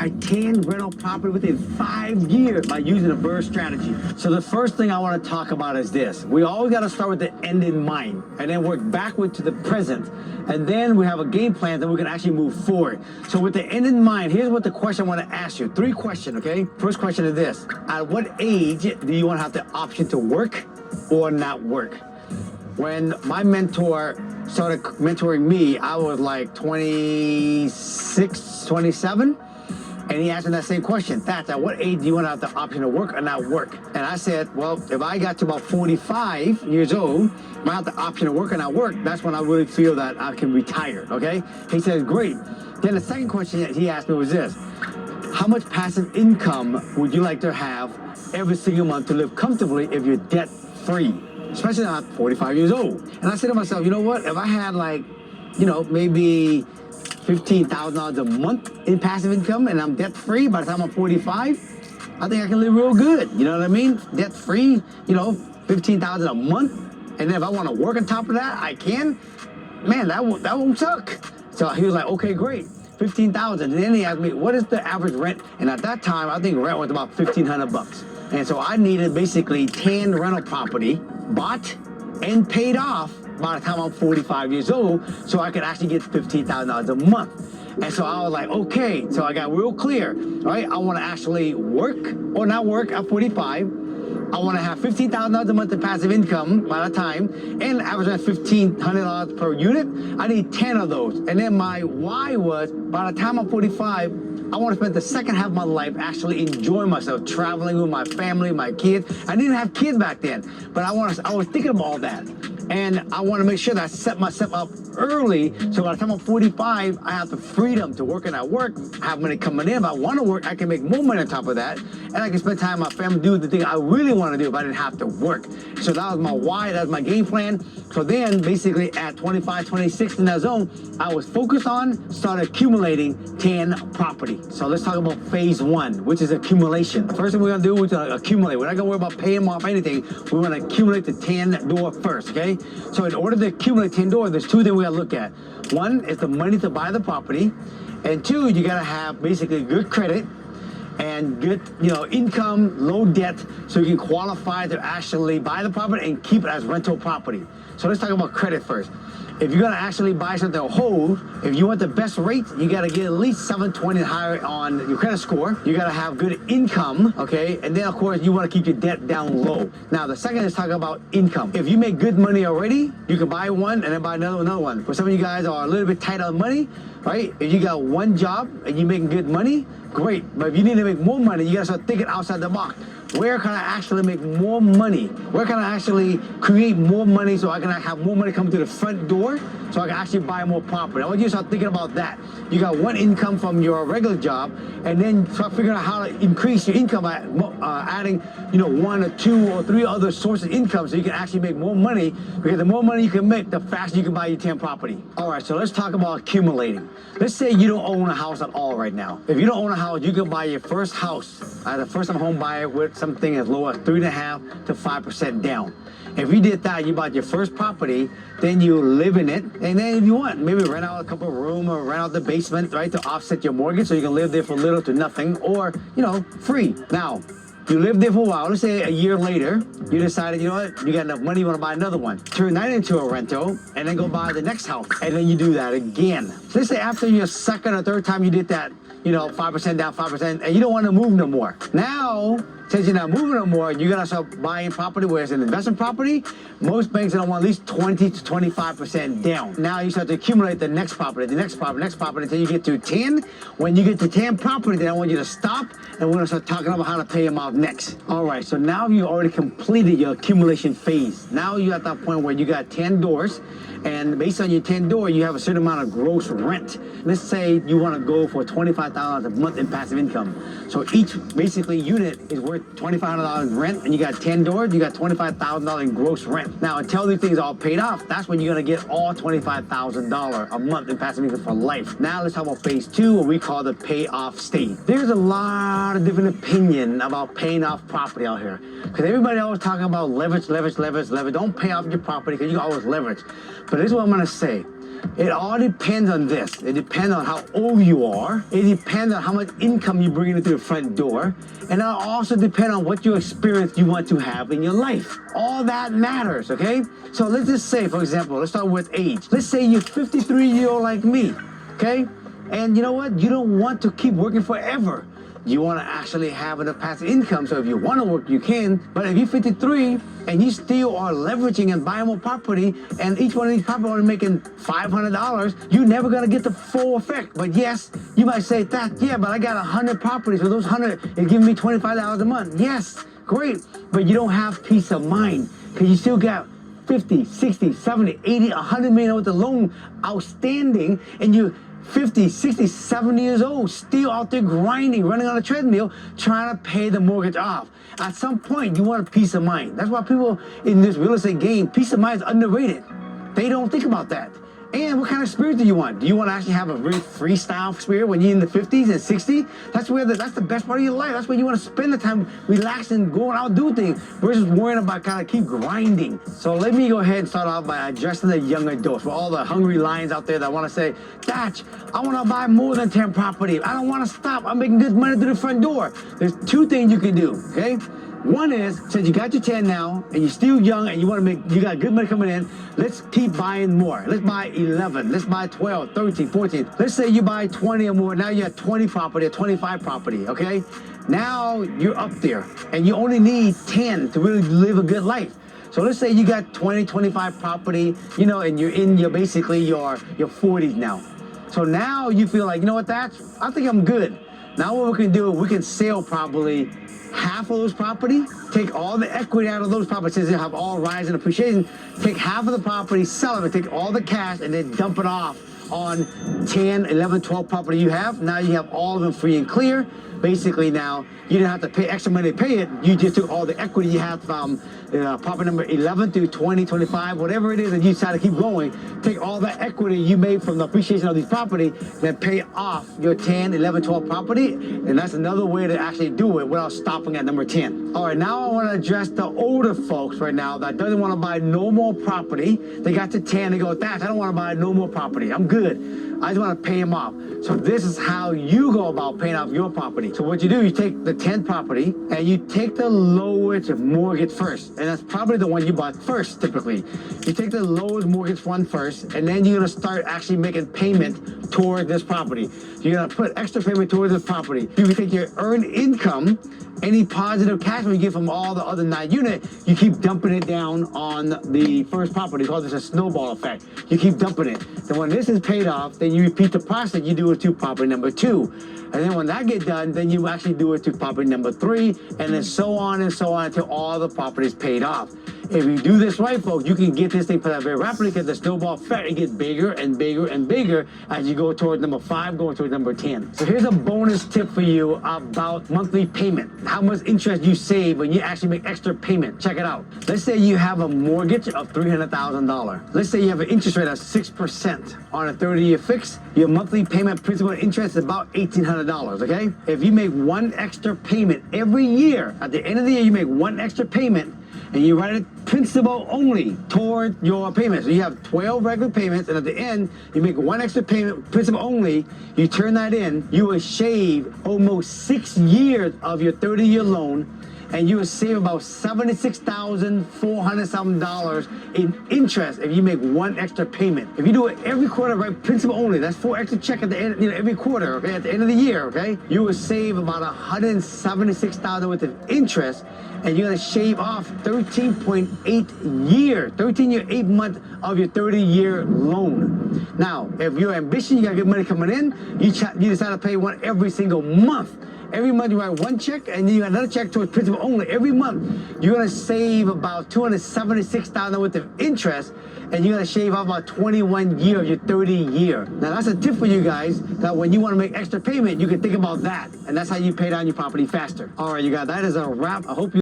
I 10 rental property within 5 years by using a BRRRR strategy. So the first thing I want to talk about is this. We always got to start with the end in mind and then work backward to the present. And then we have a game plan that we can actually move forward. So with the end in mind, here's what the question I want to ask you. 3 questions, okay? First question is this. At what age do you want to have the option to work or not work? When my mentor started mentoring me, I was like 26, 27. And he asked me that same question. That's at what age do you want to have the option to work or not work? And I said, well, if I got to about 45 years old, I have the option to work or not work, that's when I really feel that I can retire, okay? He said, great. Then the second question that he asked me was this. How much passive income would you like to have every single month to live comfortably if you're debt-free? Especially not 45 years old. And I said to myself, you know what? If I had like, maybe $15,000 a month in passive income and I'm debt-free by the time I'm 45, I think I can live real good. You know what I mean? Debt-free, $15,000 a month. And then if I want to work on top of that, I can. Man, that won't suck. So he was like, okay, great. 15,000. And then he asked me, what is the average rent? And at that time, I think rent was about 1,500 bucks. And so I needed basically 10 rental property bought and paid off by the time I'm 45 years old, so I could actually get $15,000 a month. And so I was like, okay, so I got real clear, right? I want to actually work or not work at 45. I want to have $15,000 a month in passive income by the time, and average at $1,500 per unit. I need 10 of those. And then my why was, by the time I'm 45, I want to spend the second half of my life actually enjoying myself, traveling with my family, my kids. I didn't have kids back then, but I was thinking of all that. And I want to make sure that I set myself up early, so by the time I'm 45, I have the freedom to work and not work, have money coming in. If I want to work, I can make more money on top of that, and I can spend time with my family, do the thing I really want to do if I didn't have to work. So that was my why, that was my game plan. So then, basically, at 25, 26 in that zone, I was focused on, started accumulating 10 property. So let's talk about phase 1, which is accumulation. The first thing we're going to do is accumulate. We're not going to worry about paying them off anything. We want to accumulate the 10 door first, okay? So in order to accumulate 10 doors, there's 2 things we got to look at. 1 is the money to buy the property. And 2, you got to have basically good credit and good, income, low debt, so you can qualify to actually buy the property and keep it as rental property. So let's talk about credit first. If you're gonna actually buy something to hold, if you want the best rate, you gotta get at least 720 higher on your credit score. You gotta have good income, okay? And then of course, you wanna keep your debt down low. Now, the second is talking about income. If you make good money already, you can buy one and then buy another one. For some of you guys are a little bit tight on money, right? If you got one job and you're making good money, great. But if you need to make more money, you gotta start thinking outside the box. Where can I actually make more money? Where can I actually create more money so I can have more money come to the front door so I can actually buy more property? I want you to start thinking about that. You got one income from your regular job, and then start figuring out how to increase your income by adding, 1 or 2 or 3 other sources of income so you can actually make more money, because the more money you can make, the faster you can buy your 10 property. All right, so let's talk about accumulating. Let's say you don't own a house at all right now. If you don't own a house, you can buy your first house as a first-time home buyer with something as low as 3.5% to 5% down. If you did that, you bought your first property, then you live in it, and then if you want, maybe rent out a couple of rooms or rent out the basement, right, to offset your mortgage so you can live there for little to nothing, or, free. Now, you live there for a while. Let's say a year later, you decided, you know what, you got enough money, you want to buy another one. Turn that into a rental, and then go buy the next house, and then you do that again. So let's say after your second or third time you did that, 5% down, 5%, and you don't want to move no more. Now, since you're not moving no more, you're gonna start buying property where it's an investment property. Most banks don't want at least 20 to 25% down. Now you start to accumulate the next property, next property until you get to 10. When you get to 10 property, then I want you to stop, and we're gonna start talking about how to pay them off next. All right, so now you already completed your accumulation phase. Now you're at that point where you got 10 doors, and based on your 10 doors, you have a certain amount of gross rent. Let's say you wanna go for $25,000 a month in passive income. So each basically unit is worth $2,500 in rent, and you got 10 doors, you got $25,000 in gross rent. Now, until these things are all paid off, that's when you're gonna get all $25,000 a month in passive income for life. Now let's talk about phase 2, what we call the payoff state. There's a lot of different opinion about paying off property out here, because everybody always talking about leverage. Don't pay off your property because you can always leverage. But this is what I'm gonna say. It all depends on this. It depends on how old you are. It depends on how much income you bring into the front door. And it also depends on what your experience you want to have in your life. All that matters, okay? So let's just say, for example, let's start with age. Let's say you're 53-year-old like me, okay? And you know what? You don't want to keep working forever. You want to actually have enough passive income, so if you want to work, you can. But if you're 53 and you still are leveraging and buying more property, and each one of these properties are making $500, you're never going to get the full effect. But yes, you might say that, yeah, but I got 100 properties, so those 100 is giving me $25 a month. Yes, great, but you don't have peace of mind because you still got 50, 60, 70, 80, 100 million with the loan outstanding, and you 50, 60, 70 years old, still out there grinding, running on a treadmill, trying to pay the mortgage off. At some point, you want a peace of mind. That's why people in this real estate game, peace of mind is underrated. They don't think about that. And what kind of spirit do you want? Do you want to actually have a very freestyle spirit when you're in the 50s and 60s? That's the best part of your life. That's where you want to spend the time relaxing, going out, do things, versus worrying about kind of keep grinding. So let me go ahead and start off by addressing the young adults, for all the hungry lions out there that want to say, Dutch, I want to buy more than 10 properties. I don't want to stop. I'm making good money through the front door. There's two things you can do, okay? One is, since you got your 10 now, and you're still young, and you got good money coming in, let's keep buying more. Let's buy 11, let's buy 12, 13, 14. Let's say you buy 20 or more, now you have 20 property or 25 property, okay? Now you're up there, and you only need 10 to really live a good life. So let's say you got 20, 25 property, you know, and you're in your basically your 40s now. So now you feel like, you know what, I think I'm good. Now what we can do, we can sell probably half of those property, take all the equity out of those properties, since they have all rise in appreciation, take half of the property, sell it, take all the cash, and then dump it off on 10, 11, 12 property you have. Now you have all of them free and clear. Basically now, you didn't have to pay extra money to pay it. You just took all the equity you have from property number 11 through 20, 25, whatever it is, and you decide to keep going. Take all the equity you made from the appreciation of these property, then pay off your 10, 11, 12 property. And that's another way to actually do it without stopping at number 10. All right, now I want to address the older folks right now that doesn't want to buy no more property. They got to 10, they go, Thatch, I don't want to buy no more property. I'm good. I just want to pay them off. So this is how you go about paying off your property. So what you do, you take the 10 property and you take the lowest mortgage first. And that's probably the one you bought first, typically. You take the lowest mortgage one first, and then you're going to start actually making payment toward this property. You're going to put extra payment towards this property. You can take your earned income, any positive cash flow you get from all the other 9 units, you keep dumping it down on the first property. It's called this a snowball effect. You keep dumping it. Then when this is paid off, then you repeat the process. You do it to property number 2. And then when that gets done, then you actually do it to property number 3, and then so on until all the properties paid off. If you do this right, folks, you can get this thing put out very rapidly, because the snowball effect, it gets bigger and bigger and bigger as you go towards number 5, going towards number 10. So here's a bonus tip for you about monthly payment. How much interest you save when you actually make extra payment. Check it out. Let's say you have a mortgage of $300,000. Let's say you have an interest rate of 6% on a 30-year fix. Your monthly payment principal and interest is about $1,800, okay? If you make one extra payment every year, at the end of the year, you make one extra payment, and you write it principal only toward your payments. So you have 12 regular payments, and at the end, you make one extra payment, principal only, you turn that in, you will shave almost 6 years of your 30-year loan, and you will save about $76,400 something in interest if you make one extra payment. If you do it every quarter, right, principal only, that's 4 extra check at the end, every quarter, okay, at the end of the year, okay, you will save about $176,000 worth of interest, and you're gonna shave off 13.8 years, 13 year, 8 months of your 30-year loan. Now, if your ambition, you got good money coming in, you decide to pay one every single month. Every month you write one check, and then you got another check towards principal only. Every month, you're gonna save about $276,000 worth of interest, and you're gonna shave off about 21 years of your 30-year. Now that's a tip for you guys, that when you wanna make extra payment, you can think about that. And that's how you pay down your property faster. All right, you guys, that is a wrap. I hope you